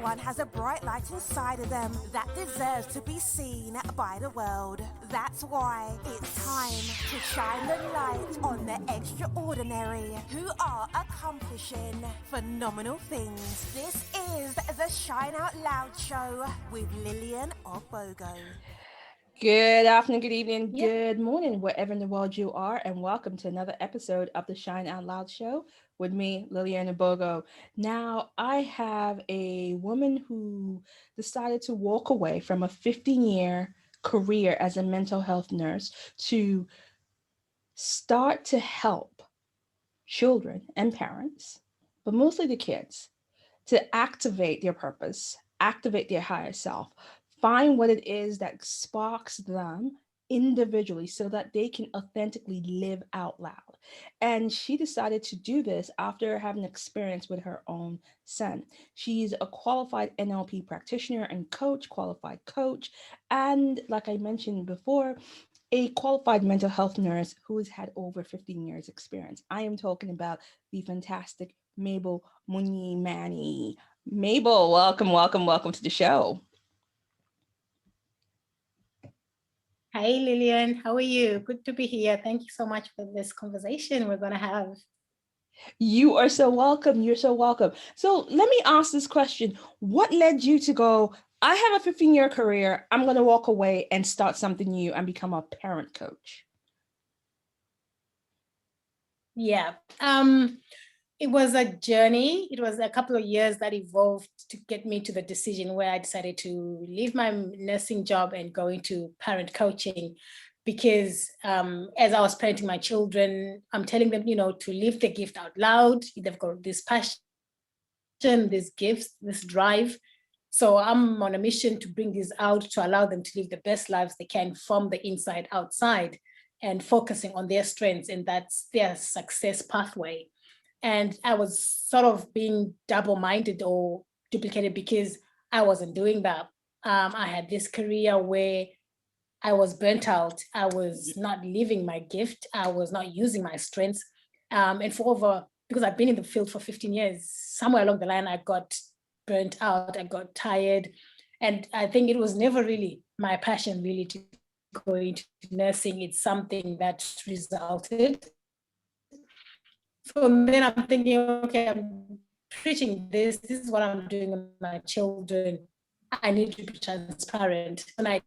Everyone has a bright light inside of them that deserves to be seen by the world. That's why it's time to shine the light on the extraordinary who are accomplishing phenomenal things. This is the Shine Out Loud show with Lillian Ogbogo. Good afternoon, good evening, good morning, wherever in the world you are, and welcome to another episode of the Shine Out Loud show with me, Lillian Ogbogo. Now, I have a woman who decided to walk away from a 15-year career as a mental health nurse to start to help children and parents, but mostly the kids, to activate their purpose, activate their higher self, find what it is that sparks them individually so that they can authentically live out loud. And she decided to do this after having experience with her own son. She's a qualified NLP practitioner and qualified coach, and like I mentioned before, a qualified mental health nurse who has had over 15 years experience. I am talking about the fantastic Mabble Munyimani. Mabble, welcome to the show. Hi, Lillian. How are you? Good to be here. Thank you so much for this conversation we're going to have. You are so welcome. You're so welcome. So let me ask this question. What led you to go, I have a 15-year career, I'm going to walk away and start something new and become a parent coach? Yeah. It was a journey. It was a couple of years that evolved to get me to the decision where I decided to leave my nursing job and go into parent coaching, because as I was parenting my children, I'm telling them, to live the gift out loud. They've got this passion, these gifts, this drive. So I'm on a mission to bring this out, to allow them to live the best lives they can from the inside outside, and focusing on their strengths, and that's their success pathway. And I was sort of being double-minded or duplicated because I wasn't doing that. I had this career where I was burnt out. I was not living my gift. I was not using my strengths. And because I've been in the field for 15 years, somewhere along the line, I got burnt out. I got tired. And I think it was never really my passion really to go into nursing. It's something that resulted. So then I'm thinking, okay, I'm preaching this. This is what I'm doing with my children. I need to be transparent. And I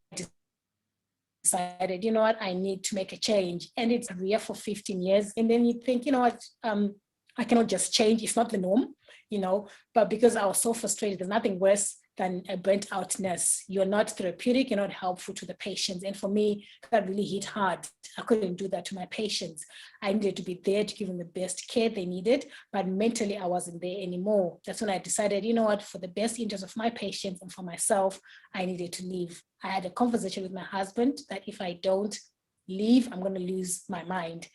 decided, you know what, I need to make a change. And it's a career for 15 years. And then you think, you know what, I cannot just change. It's not the norm, but because I was so frustrated, there's nothing worse than a burnt out nurse. You're not therapeutic, you're not helpful to the patients. And for me, that really hit hard. I couldn't do that to my patients. I needed to be there to give them the best care they needed, but mentally I wasn't there anymore. That's when I decided, you know what, for the best interest of my patients and for myself, I needed to leave. I had a conversation with my husband that if I don't leave, I'm going to lose my mind.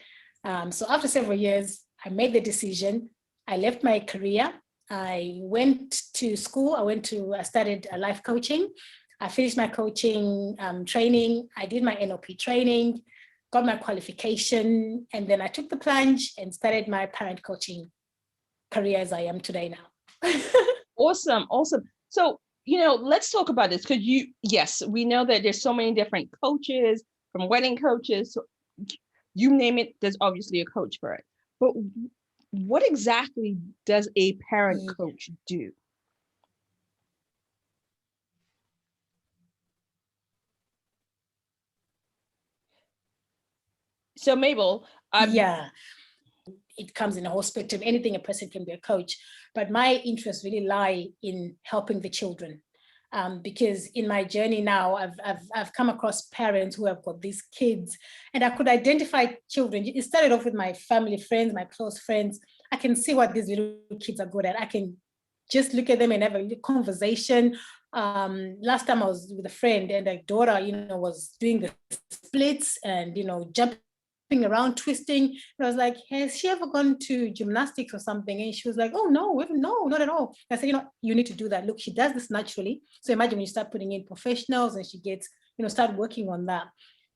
So after several years, I made the decision. I left my career. I went to school. I started life coaching. I finished my coaching training. I did my NLP training, got my qualification, and then I took the plunge and started my parent coaching career as I am today now. Awesome. So, let's talk about this, because yes, we know that there's so many different coaches, from wedding coaches, so you name it, there's obviously a coach for it. But what exactly does a parent coach do? So Mabble, it comes in a whole spectrum. Anything a person can be a coach, but my interests really lie in helping the children. Because in my journey now, I've come across parents who have got these kids, and I could identify children. It started off with my family friends, my close friends. I can see what these little kids are good at. I can just look at them and have a conversation. Last time I was with a friend, and their daughter, was doing the splits and, jumping around, twisting. And I was like, has she ever gone to gymnastics or something? And she was like, oh, no, not at all. I said, you need to do that. Look, she does this naturally. So imagine when you start putting in professionals and she gets, start working on that.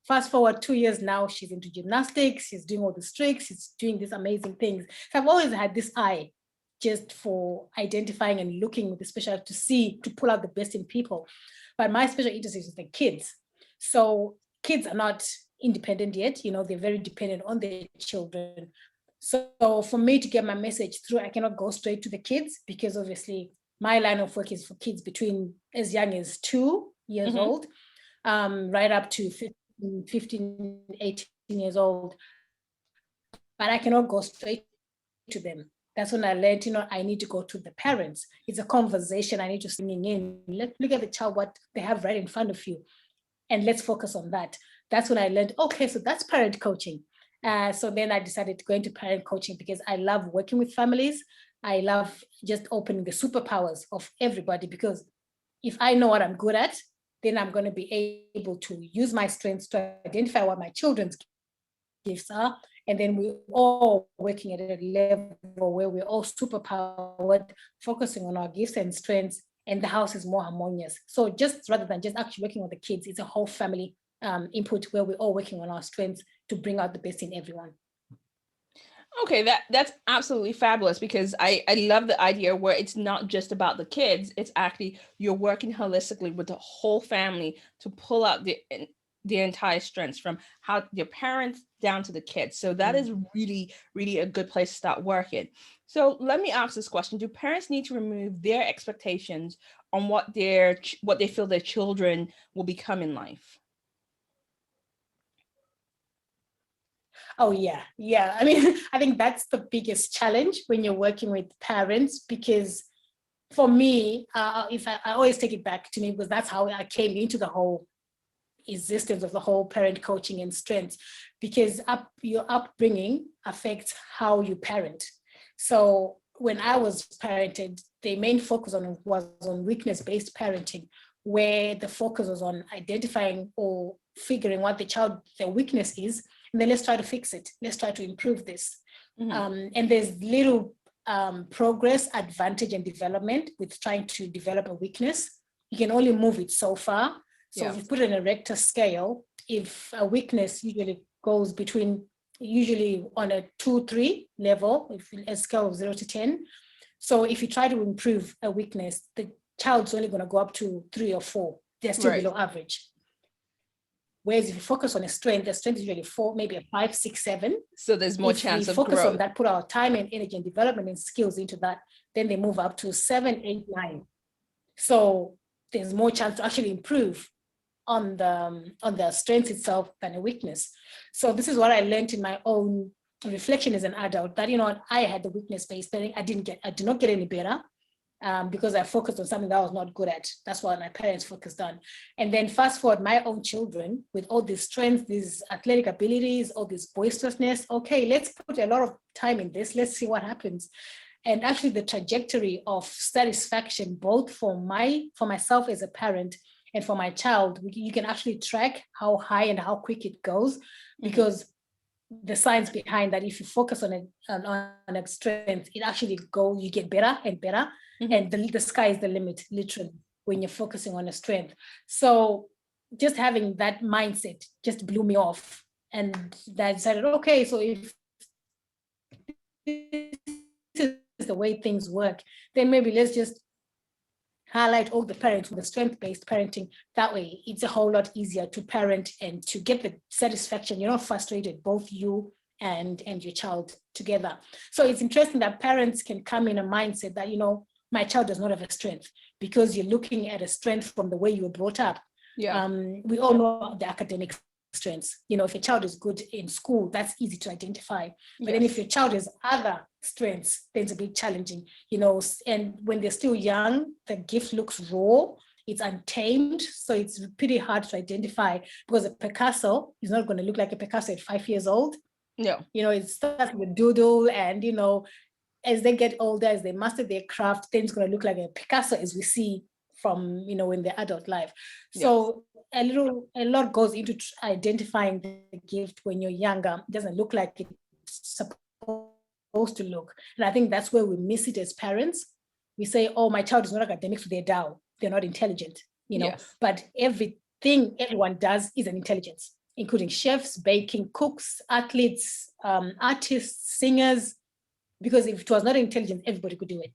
Fast forward 2 years now, she's into gymnastics. She's doing all the tricks. She's doing these amazing things. So I've always had this eye just for identifying and looking with the special to pull out the best in people. But my special interest is the kids. So kids are not independent yet, they're very dependent on their children. So for me to get my message through, I cannot go straight to the kids, because obviously my line of work is for kids between as young as 2 years old, right up to 15, 18 years old. But I cannot go straight to them. That's when I learned, I need to go to the parents. It's a conversation. I need to singing in. Look at the child, what they have right in front of you, and let's focus on that. That's when I learned, okay, so that's parent coaching. So then I decided to go into parent coaching, because I love working with families. I love just opening the superpowers of everybody, because if I know what I'm good at, then I'm going to be able to use my strengths to identify what my children's gifts are. And then we're all working at a level where we're all superpowered, focusing on our gifts and strengths, and the house is more harmonious. So just rather than just actually working on the kids, it's a whole family input where we're all working on our strengths to bring out the best in everyone. Okay, that's absolutely fabulous, because I love the idea where it's not just about the kids, it's actually you're working holistically with the whole family to pull out the entire strengths, from how your parents down to the kids. So that is really, really a good place to start working. So let me ask this question. Do parents need to remove their expectations on what they feel their children will become in life? Oh, yeah. I mean, I think that's the biggest challenge when you're working with parents, because for me, if I always take it back to me, because that's how I came into the whole existence of the whole parent coaching and strengths, because your upbringing affects how you parent. So when I was parented, the main focus was on weakness-based parenting, where the focus was on identifying or figuring what their weakness is, and then let's try to fix it. Let's try to improve this. And there's little progress, advantage, and development with trying to develop a weakness. You can only move it so far. So if you put it in a Richter scale, if a weakness usually goes usually on a 2-3 level, a scale of 0 to 10. So if you try to improve a weakness, the child's only going to go up to 3 or 4. They're still below average. Whereas if you focus on a strength, the strength is usually 4, maybe a 5, 6, 7. So there's more chance of growth. If we focus on that, put our time and energy and development and skills into that, then they move up to 7, 8, 9. So there's more chance to actually improve on the strength itself than a weakness. So this is what I learned in my own reflection as an adult, that I had the weakness-based parenting. I did not get any better. Because I focused on something that I was not good at. That's what my parents focused on. And then fast forward, my own children with all these strengths, these athletic abilities, all this boisterousness. Okay, let's put a lot of time in this. Let's see what happens. And actually the trajectory of satisfaction, both for myself as a parent and for my child, you can actually track how high and how quick it goes, because the science behind that, if you focus on a strength, it actually you get better and better. And the sky is the limit, literally, when you're focusing on a strength. So just having that mindset just blew me off. And I decided, okay, so if this is the way things work, then maybe let's just highlight all the parents with the strength-based parenting. That way, it's a whole lot easier to parent and to get the satisfaction. You're not frustrated, both you and your child together. So it's interesting that parents can come in a mindset that, my child does not have a strength, because you're looking at a strength from the way you were brought up. We all know the academic strengths. If your child is good in school, that's easy to identify. But then if your child has other strengths, then it's a bit challenging, and when they're still young, the gift looks raw, it's untamed. So it's pretty hard to identify, because a Picasso is not going to look like a Picasso at 5 years old. No. It starts with doodle, and, as they get older, as they master their craft, then it's going to look like a Picasso as we see from, in their adult life. So a lot goes into identifying the gift when you're younger. It doesn't look like it's supposed to look. And I think that's where we miss it as parents. We say, oh, my child is not academic, so they're down. They're not intelligent, but everything everyone does is an intelligence, including chefs, baking, cooks, athletes, artists, singers. because if it was not intelligence, everybody could do it.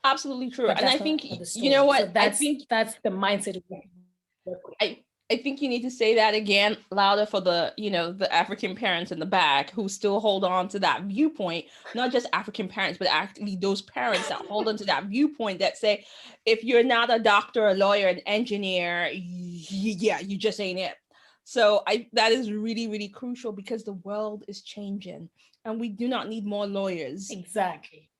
Absolutely true. But And I that's think, not the you know story. what, So that's the mindset. I think you need to say that again louder for the, the African parents in the back who still hold on to that viewpoint, not just African parents, but actually those parents that hold on to that viewpoint that say, if you're not a doctor, a lawyer, an engineer, yeah, you just ain't it. So that is really, really crucial because the world is changing and we do not need more lawyers. Exactly.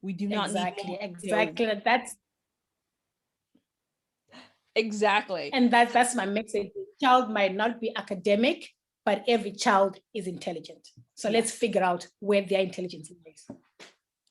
We do not need more. Exactly. Exactly. And that's my message. The child might not be academic, but every child is intelligent. So let's figure out where their intelligence lies.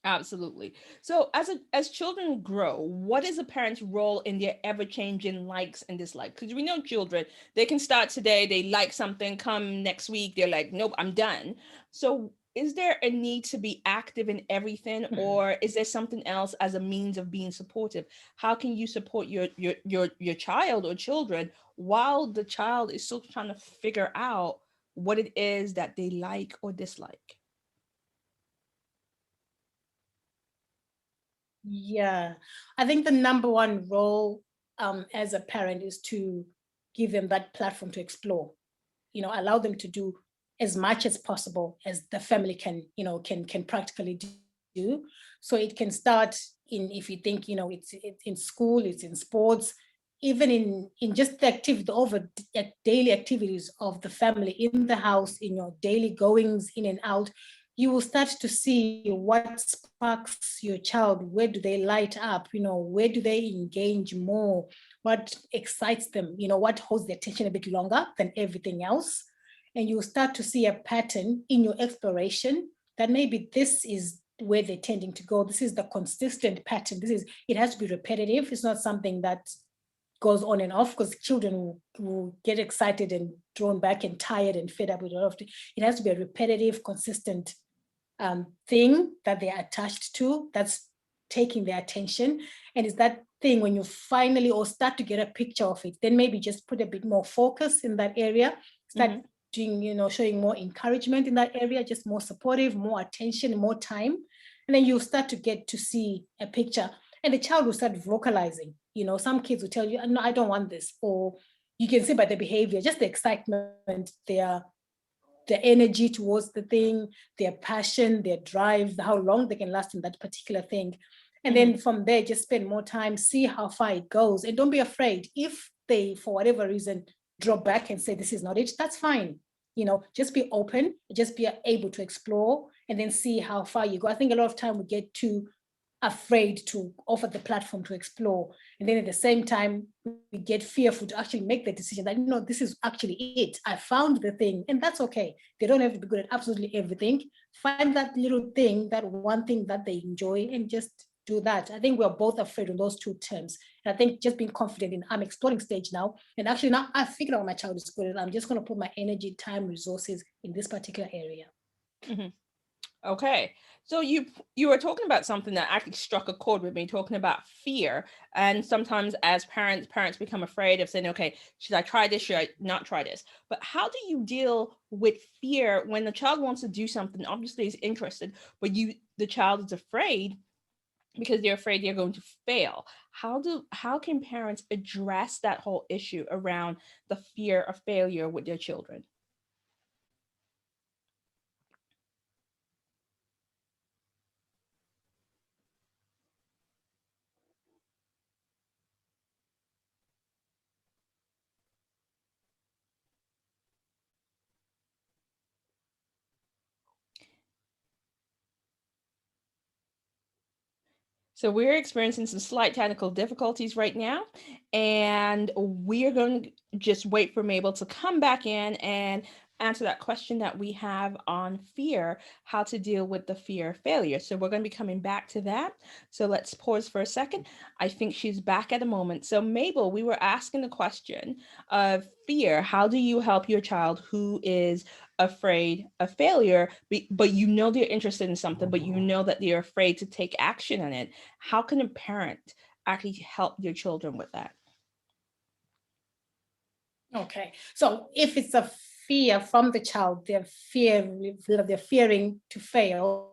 Absolutely. So as children grow, what is a parent's role in their ever-changing likes and dislikes? Because we know children, they can start today, they like something, come next week, they're like, nope, I'm done. So is there a need to be active in everything, or is there something else as a means of being supportive? How can you support your child or children while the child is still trying to figure out what it is that they like or dislike? Yeah, I think the number one role as a parent is to give them that platform to explore, allow them to do as much as possible as the family can practically do. So it can start in, if you think, it's in school, it's in sports, even in just the activity, the daily activities of the family in the house, in your daily goings in and out. You will start to see what sparks your child. Where do they light up? Where do they engage more? What excites them? What holds their attention a bit longer than everything else? And you start to see a pattern in your exploration that maybe this is where they're tending to go. This is the consistent pattern. It has to be repetitive. It's not something that goes on and off, because children will get excited and drawn back and tired and fed up with a lot of things. It has to be a repetitive, consistent thing that they're attached to, that's taking their attention. And it's that thing when you finally or start to get a picture of it, then maybe just put a bit more focus in that area, start doing, showing more encouragement in that area, just more supportive, more attention, more time. And then you start to get to see a picture and the child will start vocalizing. Some kids will tell you, no, I don't want this. Or you can see by the behavior, just the excitement, their energy towards the thing, their passion, their drive, how long they can last in that particular thing. And then from there, just spend more time, see how far it goes. And don't be afraid. If they, for whatever reason, drop back and say, this is not it, that's fine. Just be open, just be able to explore and then see how far you go. I think a lot of time we get too afraid to offer the platform to explore. And then at the same time, we get fearful to actually make the decision that, no, this is actually it. I found the thing, and that's okay. They don't have to be good at absolutely everything. Find that little thing, that one thing that they enjoy, and just do that. I think we're both afraid on those two terms. And I think just being confident in I'm exploring stage now, and actually now I figured out my child is good, and I'm just going to put my energy, time, resources in this particular area. Okay, so you were talking about something that actually struck a chord with me, talking about fear. And sometimes as parents become afraid of saying, okay, should I try this, should I not try this? But how do you deal with fear when the child wants to do something, obviously is interested, but the child is afraid because they're afraid they're going to fail? How can parents address that whole issue around the fear of failure with their children? So we're experiencing some slight technical difficulties right now, and we're going to just wait for Mabel to come back in and answer that question that we have on fear, how to deal with the fear of failure. So we're going to be coming back to that. So let's pause for a second. I think she's back at the moment. So Mabel, we were asking the question of fear. How do you help your child who is afraid of failure, but they're interested in something, but that they're afraid to take action on it? How can a parent actually help their children with that? Okay, so if it's a fear from the child, they're fearing to fail,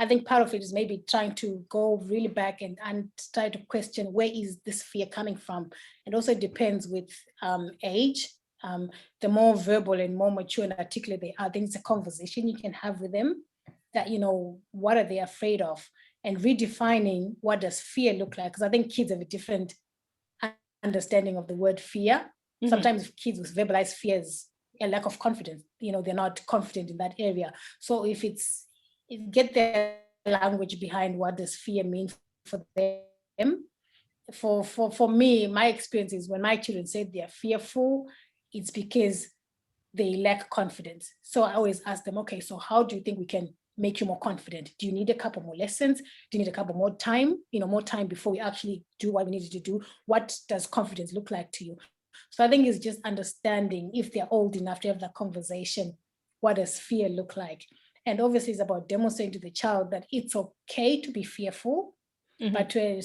I think part of it is maybe trying to go really back and try to question, where is this fear coming from? And also it depends with age. The more verbal and more mature and articulate they are, then it's a conversation you can have with them that, what are they afraid of? And redefining what does fear look like? Because I think kids have a different understanding of the word fear. Mm-hmm. Sometimes kids with verbalized fears, a lack of confidence, they're not confident in that area. So if get their language behind what does fear mean for them. For me, my experience is when my children say they're fearful, it's because they lack confidence. So I always ask them, okay, so how do you think we can make you more confident? Do you need a couple more lessons? Do you need a couple more time? More time before we actually do what we needed to do? What does confidence look like to you? So I think it's just understanding, if they're old enough to have that conversation, what does fear look like? And obviously it's about demonstrating to the child that it's okay to be fearful, mm-hmm. but to a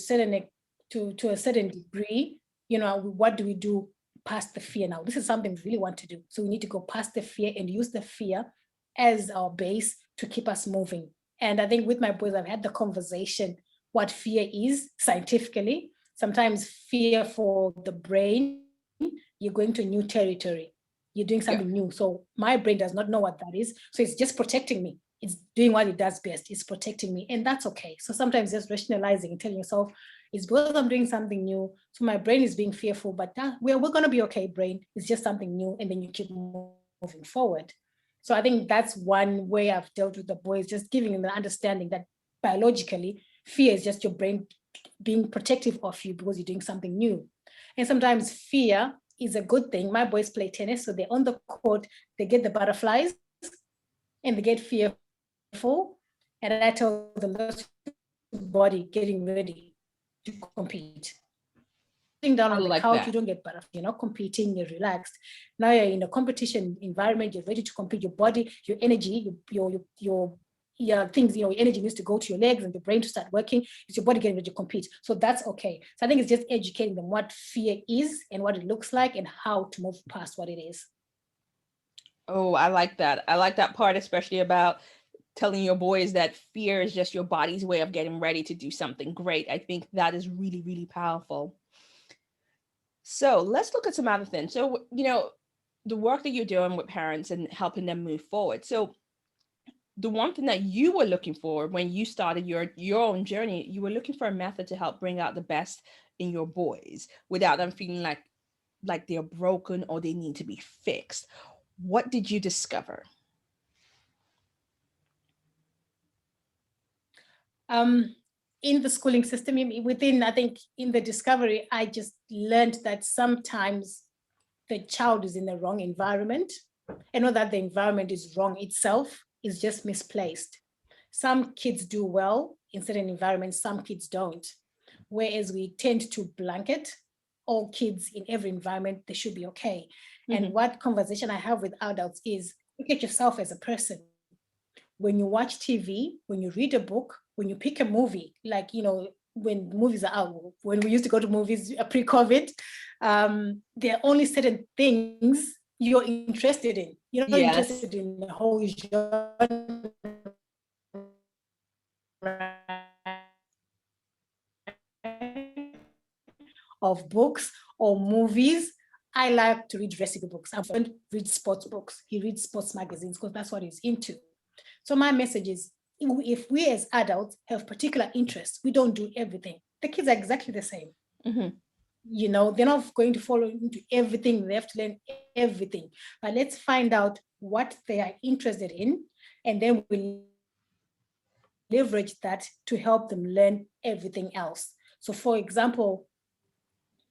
certain degree, what do we do past the fear now? This is something we really want to do. So we need to go past the fear and use the fear as our base to keep us moving. And I think with my boys, I've had the conversation, what fear is scientifically. Sometimes fear for the brain, you're going to a new territory. You're doing something new. So my brain does not know what that is. So it's just protecting me. It's doing what it does best. It's protecting me. And that's okay. So sometimes just rationalizing and telling yourself, it's because I'm doing something new. So my brain is being fearful, but we're going to be okay, brain. It's just something new. And then you keep moving forward. So I think that's one way I've dealt with the boys, just giving them the understanding that biologically, fear is just your brain being protective of you because you're doing something new. And sometimes fear is a good thing. My boys play tennis, so they're on the court, they get the butterflies and they get fearful. And I tell them, that's your body getting ready to compete. Sitting down on the couch, that. You don't get butterflies, you're not competing, you're relaxed. Now you're in a competition environment, you're ready to compete. Your body, your energy, your things, your energy needs to go to your legs and your brain to start working. It's your body getting ready to compete. So that's okay. So I think it's just educating them what fear is and what it looks like and how to move past what it is. Oh, I like that. I like that part, especially about telling your boys that fear is just your body's way of getting ready to do something great. I think that is really, really powerful. So let's look at some other things. So, the work that you're doing with parents and helping them move forward. So the one thing that you were looking for when you started your own journey, you were looking for a method to help bring out the best in your boys without them feeling like they're broken or they need to be fixed. What did you discover? In the schooling system, I think in the discovery, I just learned that sometimes the child is in the wrong environment. And not that the environment is wrong itself, it's just misplaced. Some kids do well in certain environments, some kids don't. Whereas we tend to blanket all kids in every environment, they should be okay. Mm-hmm. And what conversation I have with adults is, look at yourself as a person. When you watch TV, when you read a book, when you pick a movie, when movies are out, when we used to go to movies pre-COVID, there are only certain things you're interested in. You're not interested in the whole genre of books or movies. I like to read recipe books. I read sports books. He reads sports magazines because that's what he's into. So my message is, if we as adults have particular interests, we don't do everything. The kids are exactly the same. Mm-hmm. They're not going to follow into everything. They have to learn everything. But let's find out what they are interested in, and then we leverage that to help them learn everything else. So for example,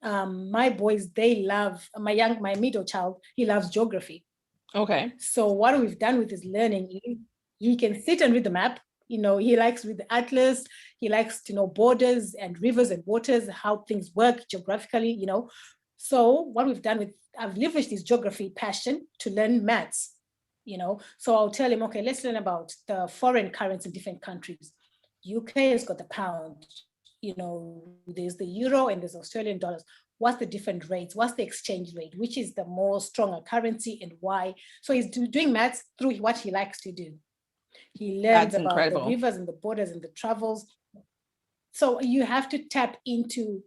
my boys, they love, my middle child, he loves geography. Okay. So what we've done with his learning, he can sit and read the map. He likes to read the atlas. He likes to know borders and rivers and waters, how things work geographically, So what we've done I've leveraged his geography passion to learn maths, So I'll tell him, okay, let's learn about the foreign currency in different countries. UK has got the pound, there's the euro and there's Australian dollars. What's the different rates? What's the exchange rate? Which is the more stronger currency and why? So he's doing maths through what he likes to do. He learns That's about the incredible. rivers and the borders and the travels. So you have to tap into,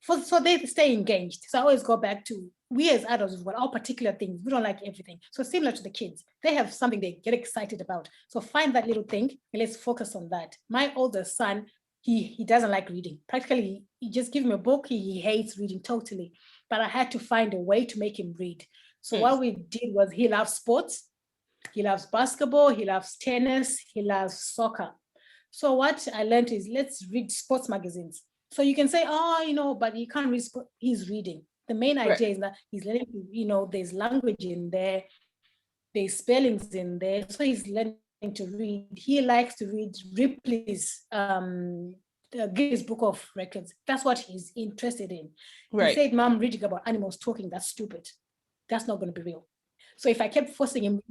so they stay engaged. So I always go back to, we as adults, we've got our particular things. We don't like everything. So similar to the kids, they have something they get excited about. So find that little thing and let's focus on that. My older son, he doesn't like reading. Practically, you just give him a book, he hates reading totally. But I had to find a way to make him read. So what we did was, he loves sports. He loves basketball, he loves tennis, he loves soccer. So what I learned is, let's read sports magazines. So you can say, oh, but he can't read sport. He's reading. The main idea is that he's learning, there's language in there, there's spellings in there. So he's learning to read. He likes to read Ripley's Guinness Book of Records. That's what he's interested in. He said, Mom, reading about animals talking, that's stupid. That's not going to be real. So if I kept force him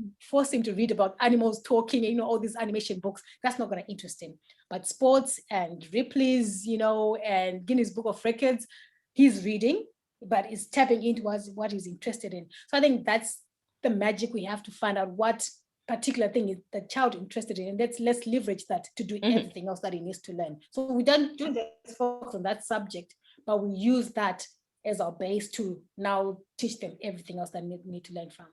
to read about animals talking, all these animation books, that's not going to interest him. But sports and Ripley's, and Guinness Book of Records, he's reading, but he's tapping into what he's interested in. So I think that's the magic. We have to find out what particular thing is the child interested in, and let's leverage that to do everything else that he needs to learn. So we don't just focus on that subject, but we use that as our base to now teach them everything else that they need to learn from.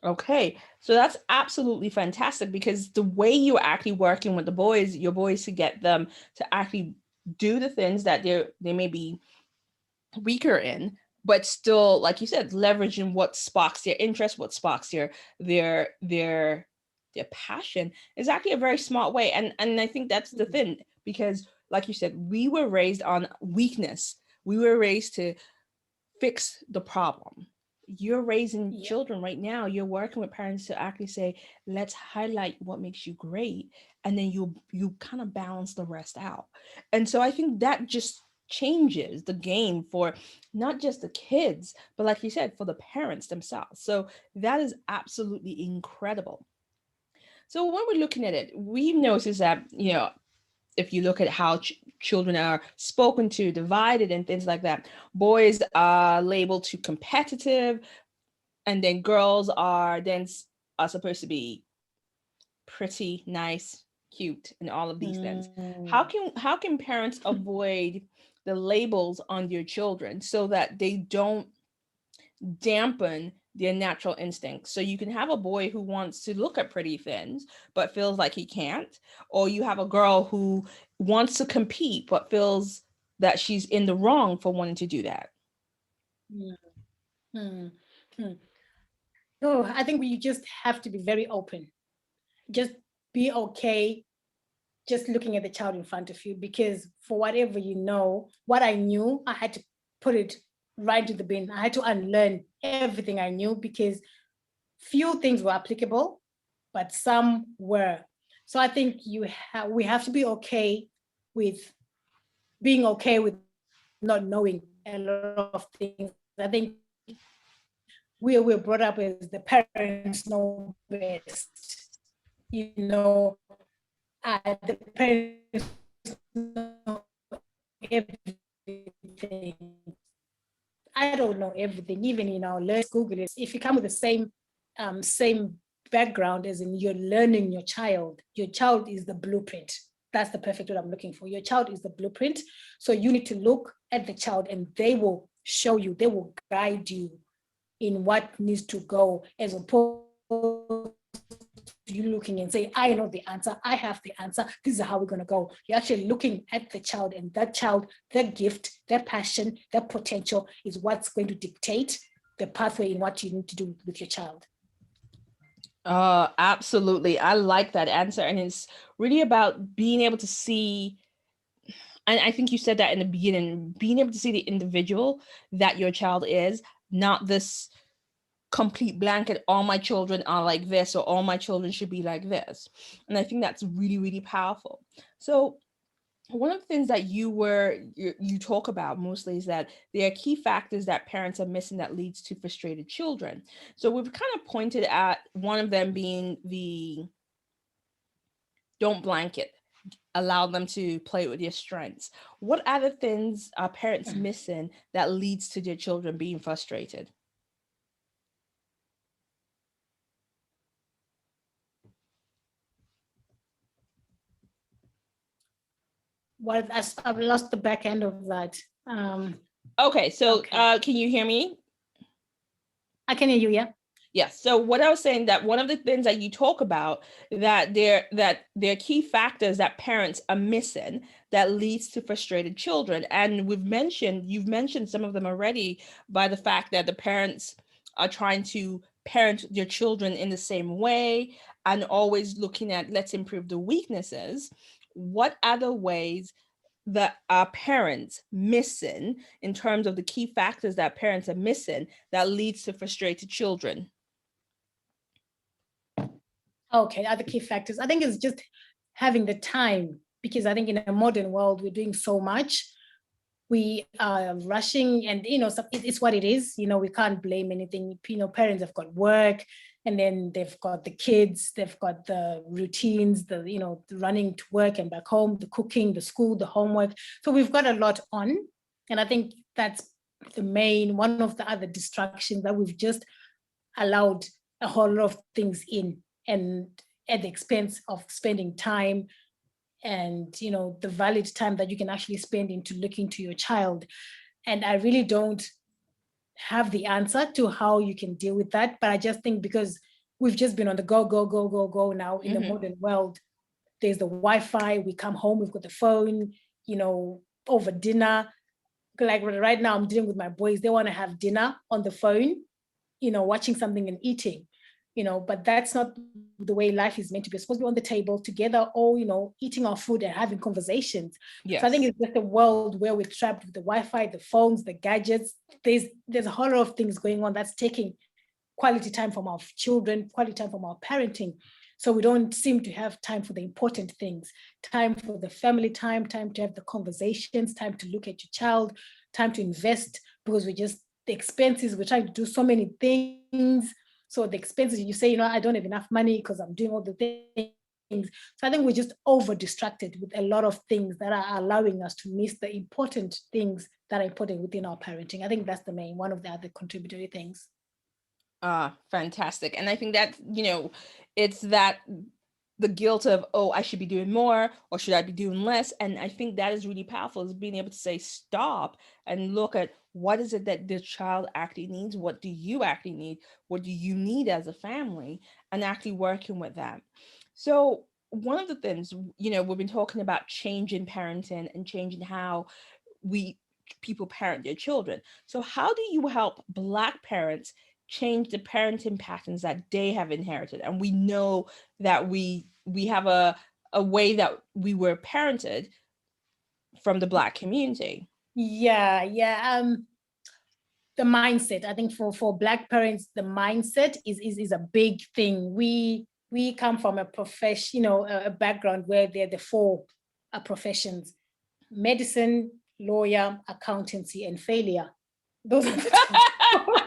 Okay, so that's absolutely fantastic, because the way you're actually working with your boys to get them to actually do the things that they may be weaker in, but still, like you said, leveraging what sparks their interest, what sparks their passion, is actually a very smart way. And I think that's the thing, because like you said, we were raised on weakness. We were raised to fix the problem. You're raising children right now. You're working with parents to actually say, let's highlight what makes you great, and then you kind of balance the rest out. And so I think that just changes the game for not just the kids, but like you said, for the parents themselves. So that is absolutely incredible. So when we're looking at it, we've noticed that, if you look at how children are spoken to, divided, and things like that, boys are labeled to competitive, and then girls are supposed to be pretty, nice, cute, and all of these things. How can parents avoid the labels on their children so that they don't dampen their natural instincts? So you can have a boy who wants to look at pretty things but feels like he can't, or you have a girl who wants to compete but feels that she's in the wrong for wanting to do that. So I think we just have to be very open. Just be okay just looking at the child in front of you, because for whatever what I knew, I had to put it right to the bin. I had to unlearn everything I knew, because few things were applicable, but some were. So I think we have to be okay with being okay with not knowing a lot of things. I think we were brought up as the parents know best. The parents know everything. I don't know everything. Even let's Google it. If you come with the same background, as in you're learning your child is the blueprint. That's the perfect word I'm looking for. Your child is the blueprint. So you need to look at the child, and they will show you, they will guide you in what needs to go, as opposed to you looking and say, I know the answer, I have the answer, this is how we're going to go. You're actually looking at the child, and that child, their gift, their passion, their potential is what's going to dictate the pathway in what you need to do with your child. Absolutely. I like that answer. And it's really about being able to see, and I think you said that in the beginning, being able to see the individual that your child is, not this complete blanket, all my children are like this, or all my children should be like this. And I think that's really, really powerful. So one of the things that you talk about mostly is that there are key factors that parents are missing that leads to frustrated children. So we've kind of pointed at one of them being the don't blanket, allow them to play with their strengths. What other things are parents missing that leads to their children being frustrated? I've lost the back end of that. Okay, so Okay. can you hear me? I can hear you, yeah. Yes. So what I was saying, that one of the things that you talk about, that there are key factors that parents are missing that leads to frustrated children. And you've mentioned some of them already, by the fact that the parents are trying to parent their children in the same way and always looking at, let's improve the weaknesses. What other ways that our parents missing, in terms of the key factors that parents are missing, that leads to frustrated children? Okay, other key factors. I think it's just having the time, because I think in a modern world, we're doing so much. We are rushing, and it's what it is. We can't blame anything. Parents have got work, and then they've got the kids, they've got the routines, the running to work and back home, the cooking, the school, the homework. So we've got a lot on. And I think that's one of the other distractions, that we've just allowed a whole lot of things in, and at the expense of spending time, and the valid time that you can actually spend into looking to your child. And I really don't have the answer to how you can deal with that, but I just think, because we've just been on the go now in the modern world. There's the Wi-Fi, we come home, we've got the phone, over dinner. Like right now, I'm dealing with my boys, they want to have dinner on the phone, watching something and eating, but that's not the way life is meant to be. It's supposed to be on the table together, all, eating our food and having conversations. Yes. So I think it's just a world where we're trapped with the Wi-Fi, the phones, the gadgets. There's a whole lot of things going on that's taking quality time from our children, quality time from our parenting. So we don't seem to have time for the important things, time for the family time to have the conversations, time to look at your child, time to invest, because the expenses, we're trying to do so many things. So the expenses, you say, I don't have enough money because I'm doing all the things. So I think we're just over distracted with a lot of things that are allowing us to miss the important things that are important within our parenting. I think that's one of the other contributory things. Fantastic. And I think that, it's that the guilt of, oh, I should be doing more, or should I be doing less? And I think that is really powerful, is being able to say stop and look at, what is it that the child actually needs? What do you actually need? What do you need as a family? And actually working with that. So one of the things, we've been talking about changing parenting and changing how people parent their children. So how do you help Black parents change the parenting patterns that they have inherited? And we know that we have a way that we were parented from the Black community. Yeah. The mindset, I think for Black parents, the mindset is a big thing. We come from a profession, a background where they're the four professions: medicine, lawyer, accountancy, and failure. Those are the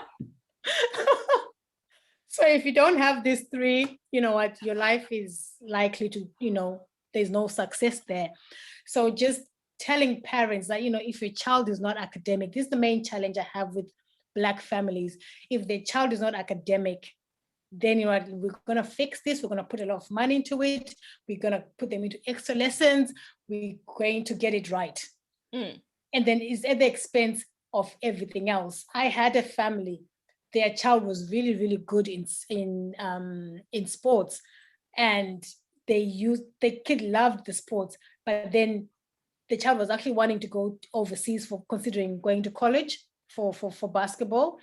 So if you don't have these three, what, your life is likely to, there's no success there. So just telling parents that, if your child is not academic, this is the main challenge I have with Black families. If their child is not academic, then we're going to fix this. We're going to put a lot of money into it. We're going to put them into extra lessons. We're going to get it right. And then it's at the expense of everything else. I had a family, their child was really, really good in sports, and the kid loved the sports, but then the child was actually wanting to go overseas, for considering going to college for basketball.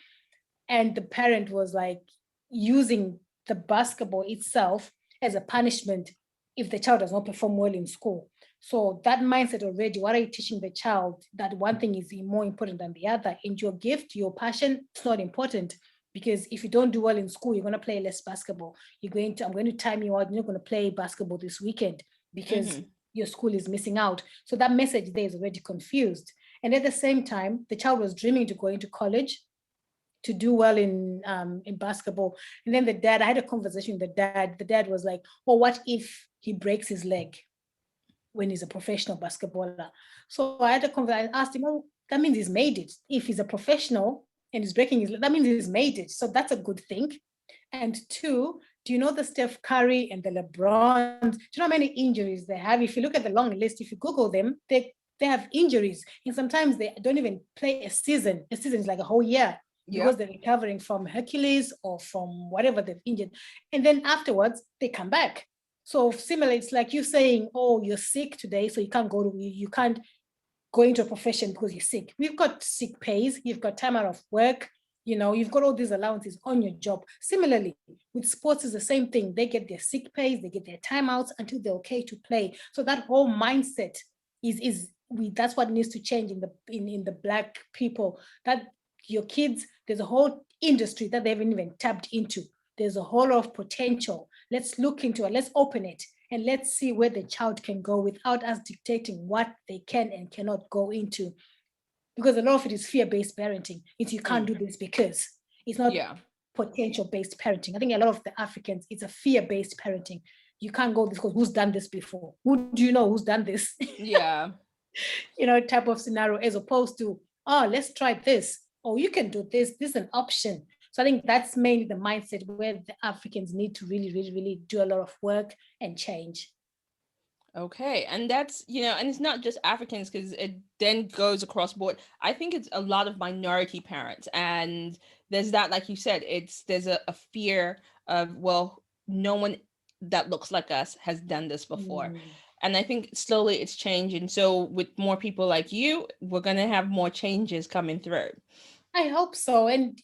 And the parent was like using the basketball itself as a punishment if the child does not perform well in school. So that mindset already, what are you teaching the child? That one thing is more important than the other. And your gift, your passion, it's not important. Because if you don't do well in school, you're going to play less basketball. I'm going to time you out. You're not going to play basketball this weekend because your school is missing out. So that message there is already confused. And at the same time, the child was dreaming to go into college, to do well in basketball. And then I had a conversation with the dad. The dad was like, well, what if he breaks his leg when he's a professional basketballer? So I had a conversation. I asked him, oh, that means he's made it. If he's a professional and he's breaking his leg, that means he's made it. So that's a good thing. And two, Do you know the Steph Curry and the LeBrons? Do you know how many injuries they have? If you look at the long list, if you Google them, they have injuries. And sometimes they don't even play a season. A season is like a whole year because they're recovering from Hercules or from whatever they've injured. And then afterwards, they come back. So similarly, it's like you saying, oh, you're sick today, so you can't go into a profession because you're sick. We've got sick pays, you've got time out of work, you've got all these allowances on your job. Similarly, with sports is the same thing. They get their sick pays, they get their timeouts until they're okay to play. So that whole mindset that's what needs to change in the Black people, that your kids, there's a whole industry that they haven't even tapped into. There's a whole lot of potential. Let's look into it, let's open it, and let's see where the child can go without us dictating what they can and cannot go into. Because a lot of it is fear-based parenting. It's you can't do this because it's not potential-based parenting. I think a lot of the Africans, it's a fear-based parenting. You can't go this because who's done this before? Who do you know who's done this? Yeah. Type of scenario, as opposed to, oh, let's try this. Oh, you can do this. This is an option. So I think that's mainly the mindset where the Africans need to really, really, really do a lot of work and change. Okay. And that's, and it's not just Africans, because it then goes across board. I think it's a lot of minority parents. And there's that, like you said, there's a fear of, well, no one that looks like us has done this before. And I think slowly it's changing. So with more people like you, we're going to have more changes coming through. I hope so. And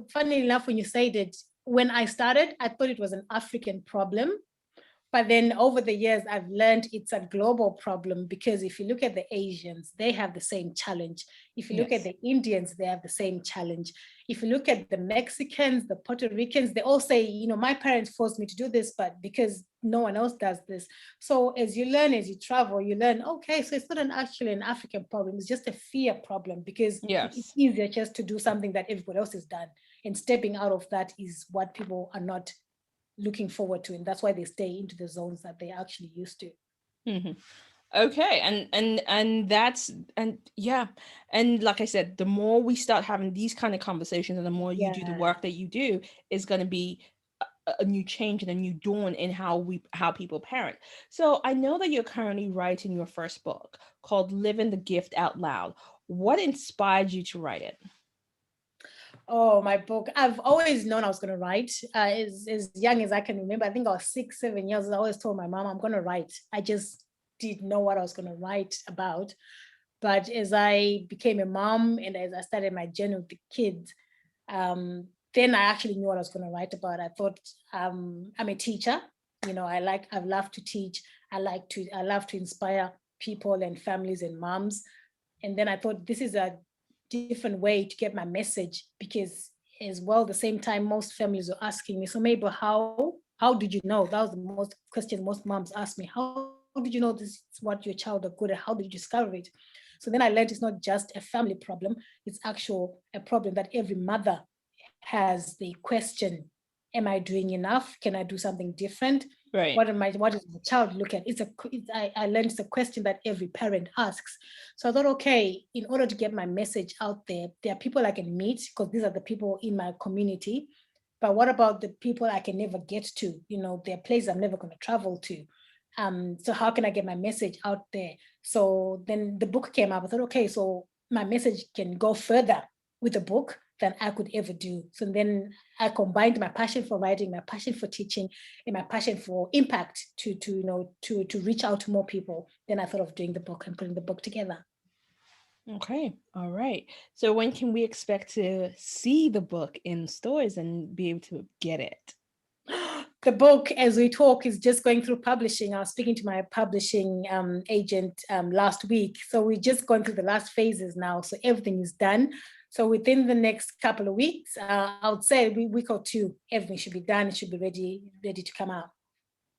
funny enough, when you said it, when I started, I thought it was an African problem. But then over the years, I've learned it's a global problem, because if you look at the Asians, they have the same challenge. If you look at the Indians, they have the same challenge. If you look at the Mexicans, the Puerto Ricans, they all say, my parents forced me to do this, but because no one else does this. So as you learn, as you travel, you learn, okay, so it's not actually an African problem. It's just a fear problem, because it's easier just to do something that everybody else has done. And stepping out of that is what people are not looking forward to, and that's why they stay into the zones that they actually used to. Okay. And that's, and like I said, the more we start having these kind of conversations, and the more you do the work that you do, is going to be a new change and a new dawn in how people parent. So I know that you're currently writing your first book called Living the Gift Out Loud. What inspired you to write it? Oh, my book. I've always known I was going to write. As young as I can remember, I think I was 6, 7 years, I always told my mom, I'm going to write. I just didn't know what I was going to write about. But as I became a mom and as I started my journey with the kids, then I actually knew what I was going to write about. I thought, I'm a teacher. I've loved to teach. I love to inspire people and families and moms. And then I thought, this is a different way to get my message, because as well, the same time, most families are asking me, so Mabel, how did you know? That was the most question most moms ask me. How did you know this is what your child are good at? How did you discover it? So then I learned it's not just a family problem, it's actual a problem that every mother has. The question, am I doing enough? Can I do something different? Right. What does my child look at? I learned it's a question that every parent asks. So I thought, okay, in order to get my message out there are people I can meet, because these are the people in my community. But what about the people I can never get to? There are places I'm never going to travel to. So how can I get my message out there? So then the book came up. I thought, okay, so my message can go further with a book than I could ever do. So then I combined my passion for writing, my passion for teaching, and my passion for impact to reach out to more people. Then I thought of doing the book and putting the book together. Okay. All right. So when can we expect to see the book in stores and be able to get it? The book, as we talk, is just going through publishing. I was speaking to my publishing agent last week. So we're just going through the last phases now. So everything is done. So within the next couple of weeks, I would say a week or two, everything should be done. It should be ready to come out.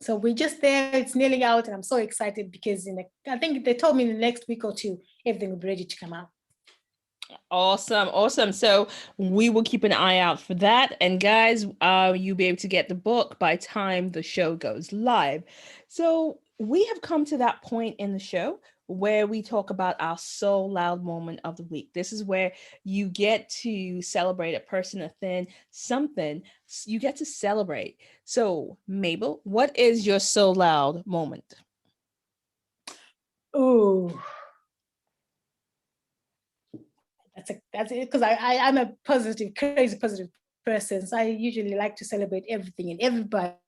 So we're just there. It's nearly out, and I'm so excited because I think they told me in the next week or two, everything will be ready to come out. Awesome. So we will keep an eye out for that. And guys, you'll be able to get the book by time the show goes live. So we have come to that point in the show where we talk about our so loud moment of the week. This is where you get to celebrate a person, a thing, something. You get to celebrate. So, Mabel, what is your so loud moment? Oh, that's it. Because I'm a positive, crazy positive person. So I usually like to celebrate everything and everybody.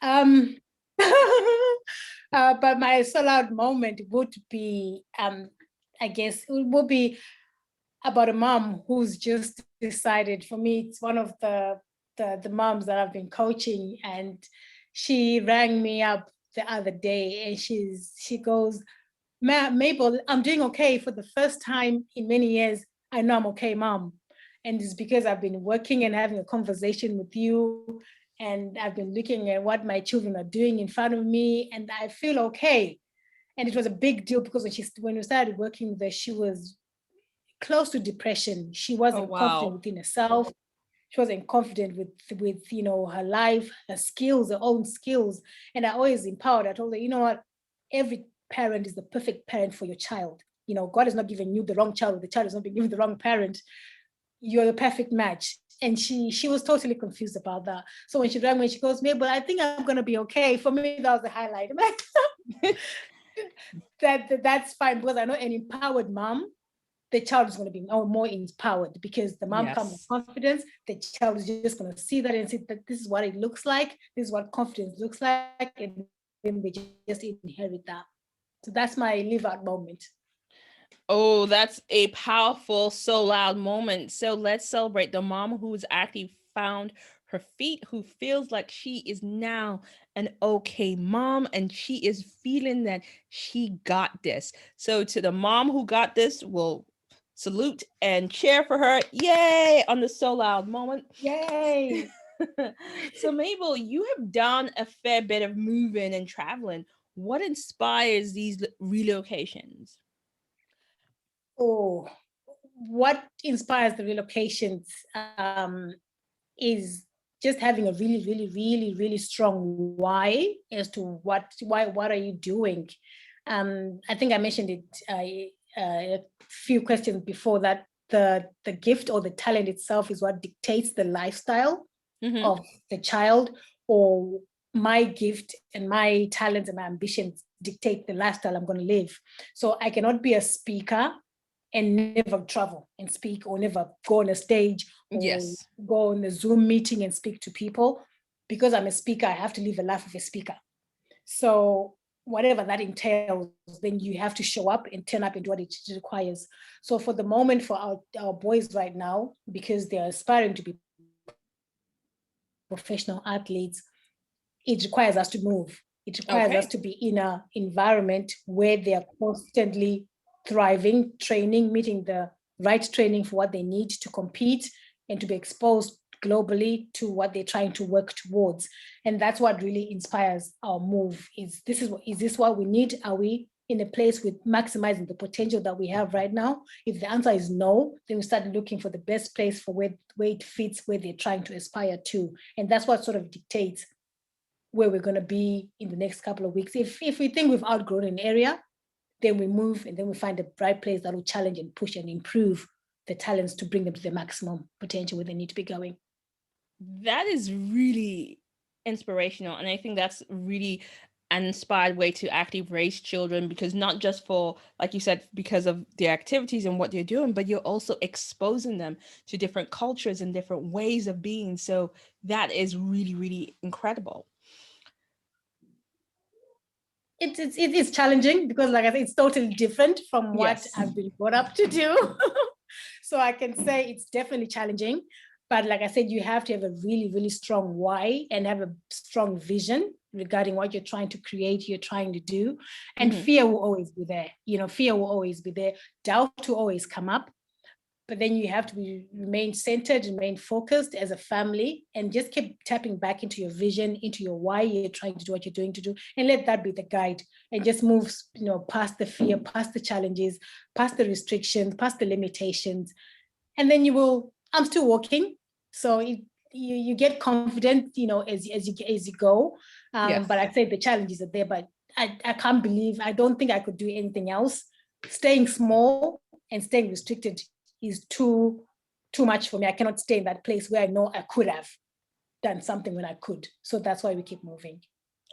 um, but my so loud moment would be, I guess, it would be about a mom who's just decided. For me, it's one of the moms that I've been coaching, and she rang me up the other day, and she goes, Mabel, I'm doing okay for the first time in many years. I know I'm okay, mom. And it's because I've been working and having a conversation with you, and I've been looking at what my children are doing in front of me, and I feel okay. And it was a big deal because when we started working with her, she was close to depression. She Oh, wasn't confident wow. within herself. She wasn't confident with her life, her skills, her own skills. And I always empowered. I told her, you know what, every parent is the perfect parent for your child. God has not given you the wrong child, or the child has not been given the wrong parent. You're the perfect match. And she was totally confused about that. So when she rang me, she goes, Mabel, I think I'm gonna be okay. For me, that was the highlight. That's fine, because I know an empowered mom, the child is going to be more empowered, because the mom comes with Yes. confidence. The child is just going to see that and see that this is what it looks like. This is what confidence looks like. And then they just inherit that. So that's my live out moment. Oh, that's a powerful, so loud moment. So let's celebrate the mom who's actually found her feet, who feels like she is now an okay mom and she is feeling that she got this. So to the mom who got this, we'll salute and cheer for her. Yay! On the so loud moment. Yay. So Mabel, you have done a fair bit of moving and traveling. What inspires these relocations? Oh, what inspires the relocations is just having a really, really, really, really strong why as to what are you doing. I think I mentioned it a few questions before, that the gift or the talent itself is what dictates the lifestyle Mm-hmm. of the child, or my gift and my talents and my ambitions dictate the lifestyle I'm going to live. So I cannot be a speaker and never travel and speak, or never go on a stage, or Yes. go on a Zoom meeting and speak to people. Because I'm a speaker, I have to live a life of a speaker. So whatever that entails, then you have to show up and turn up and do what it requires. So for the moment, for our boys right now, because they're aspiring to be professional athletes, it requires us to move. It requires us Okay. to be in an environment where they are constantly thriving, training, meeting the right training for what they need to compete and to be exposed globally to what they're trying to work towards. And that's what really inspires our move. Is this what we need? Are we in a place with maximizing the potential that we have right now? If the answer is no, then we start looking for the best place for where it fits, where they're trying to aspire to. And that's what sort of dictates where we're going to be in the next couple of weeks. If we think we've outgrown an area, then we move, and then we find the right place that will challenge and push and improve the talents to bring them to their maximum potential where they need to be going. That is really inspirational. And I think that's really an inspired way to actually raise children, because not just for, like you said, because of their activities and what they're doing, but you're also exposing them to different cultures and different ways of being. So that is really, really incredible. It is challenging, because, like I said, it's totally different from what Yes. I've been brought up to do. So I can say it's definitely challenging. But like I said, you have to have a really, really strong why and have a strong vision regarding what you're trying to create, you're trying to do. And Mm-hmm. fear will always be there. Fear will always be there. Doubt will always come up. But then you have to remain centered, remain focused as a family, and just keep tapping back into your vision, into your why you're trying to do what you're doing to do, and let that be the guide. And just move, past the fear, past the challenges, past the restrictions, past the limitations, and then you will. I'm still walking, so you get confident, as you go. Yes. But I say the challenges are there, but I can't believe, I don't think I could do anything else. Staying small and staying restricted is too much for me. I cannot stay in that place where I know I could have done something when I could. So that's why we keep moving.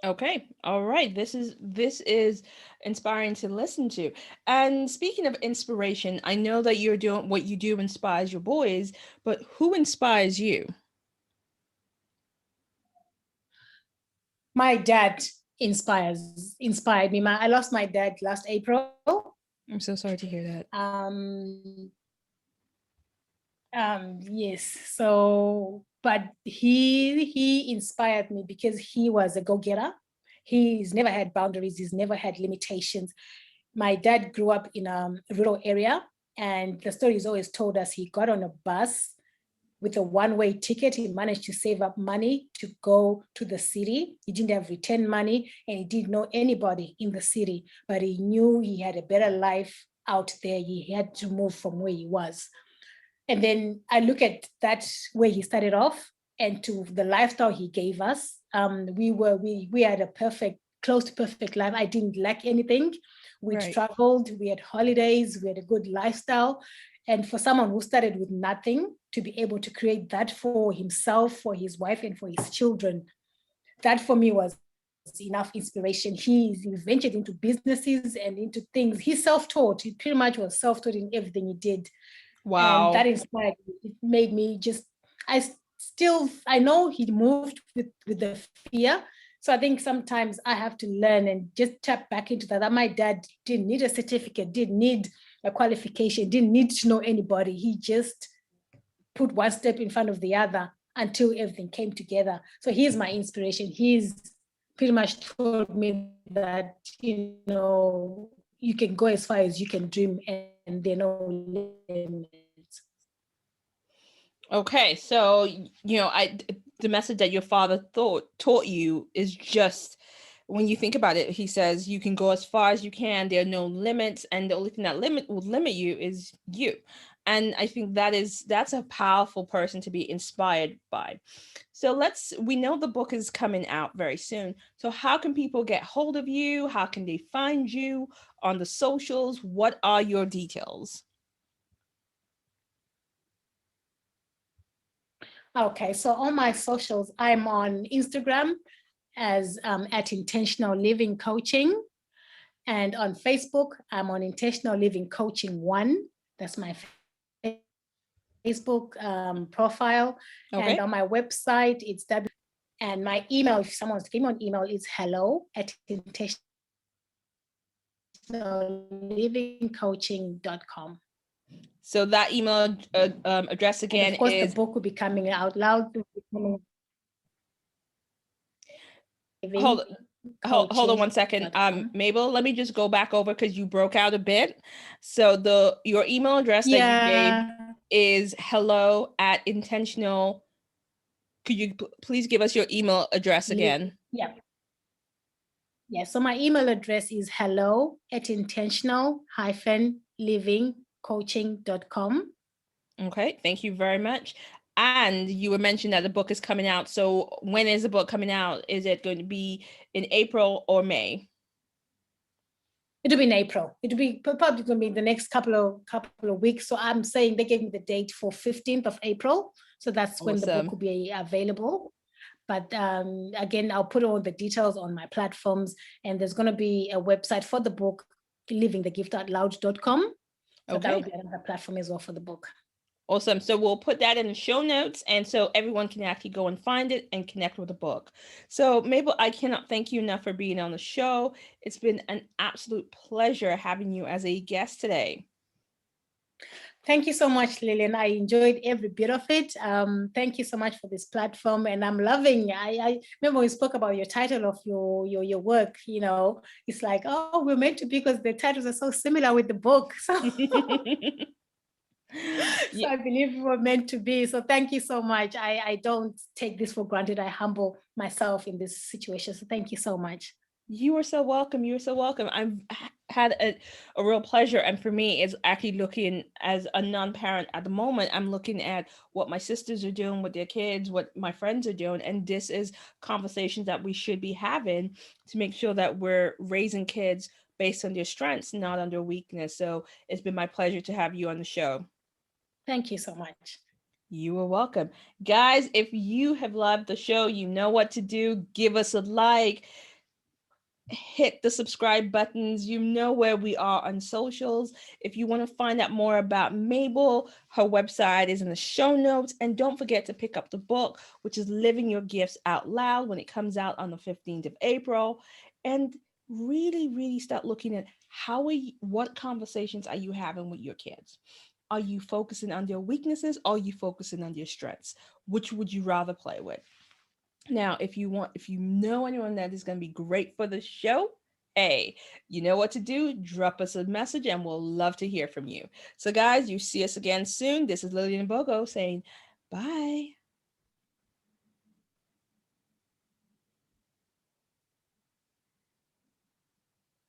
Okay. All right. This is inspiring to listen to. And speaking of inspiration, I know that you're doing what you do inspires your boys, but who inspires you? My dad inspired me. I lost my dad last April. I'm so sorry to hear that. Yes. So, but he inspired me because he was a go-getter. He's never had boundaries. He's never had limitations. My dad grew up in a rural area, and the story is always told us he got on a bus with a one-way ticket. He managed to save up money to go to the city. He didn't have return money, and he didn't know anybody in the city, but he knew he had a better life out there. He had to move from where he was. And then I look at that, where he started off, and to the lifestyle he gave us. We had a close to perfect life. I didn't lack anything. We traveled, we had holidays, we had a good lifestyle. And for someone who started with nothing to be able to create that for himself, for his wife, and for his children, that for me was enough inspiration. He ventured into businesses and into things. He's self-taught. He pretty much was self-taught in everything he did. Wow. And that inspired me. It made me just, I know he moved with the fear. So I think sometimes I have to learn and just tap back into that. My dad didn't need a certificate, didn't need a qualification, didn't need to know anybody. He just put one step in front of the other until everything came together. So he's my inspiration. He's pretty much told me that, you can go as far as you can dream, and there are no limits. Okay, so the message that your father taught you is just, when you think about it, he says you can go as far as you can. There are no limits, and the only thing that will limit you is you. And I think that's a powerful person to be inspired by. So we know the book is coming out very soon. So how can people get hold of you? How can they find you on the socials? What are your details? Okay, so on my socials, I'm on Instagram as at Intentional Living Coaching. And on Facebook, I'm on Intentional Living Coaching 1. That's my Facebook profile. Okay. And on my website, it's and my email, if someone wants to give me an email, is hello@intentionallivingcoaching.com. So that email address again and of course, is... the book will be coming out loud. Hold on 1 second. Mabel, let me just go back over because you broke out a bit. So your email address that you gave is hello@intentional. Could you please give us your email address again? Yeah. So my email address is hello@intentional-livingcoaching.com. Okay, thank you very much. And you were mentioning that the book is coming out. So when is the book coming out? Is it going to be in April or May? It'll be in April. It'll be probably going to be the next couple of weeks. So I'm saying they gave me the date for 15th of April. So that's when the book will be available. But again, I'll put all the details on my platforms, and there's going to be a website for the book, livingthegiftoutloud.com. So that will be another platform as well for the book. Awesome. So we'll put that in the show notes, and so everyone can actually go and find it and connect with the book. So Mabel, I cannot thank you enough for being on the show. It's been an absolute pleasure having you as a guest today. Thank you so much, Lillian. I enjoyed every bit of it. Thank you so much for this platform, and I'm loving. I remember we spoke about your title of your work. It's like, oh, we're meant to be, because the titles are so similar with the book. So, so I believe we were meant to be. So thank you so much. I don't take this for granted. I humble myself in this situation. So thank you so much. You are so welcome. You're so welcome. had a real pleasure. And for me, it's actually looking as a non-parent at the moment, I'm looking at what my sisters are doing with their kids, what my friends are doing. And this is conversations that we should be having to make sure that we're raising kids based on their strengths, not on their weakness. So it's been my pleasure to have you on the show. Thank you so much. You are welcome. Guys, if you have loved the show, you know what to do. Give us a like, hit the subscribe buttons. You know where we are on socials. If you want to find out more about Mabel, her website is in the show notes. And don't forget to pick up the book, which is Living Your Gifts Out Loud, when it comes out on the 15th of April. And really, really start looking at what conversations are you having with your kids? Are you focusing on their weaknesses, or are you focusing on their strengths? Which would you rather play with? Now, if you know anyone that is going to be great for the show, hey, you know what to do. Drop us a message and we'll love to hear from you. So guys, you see us again soon. This is Lillian Bogo saying bye.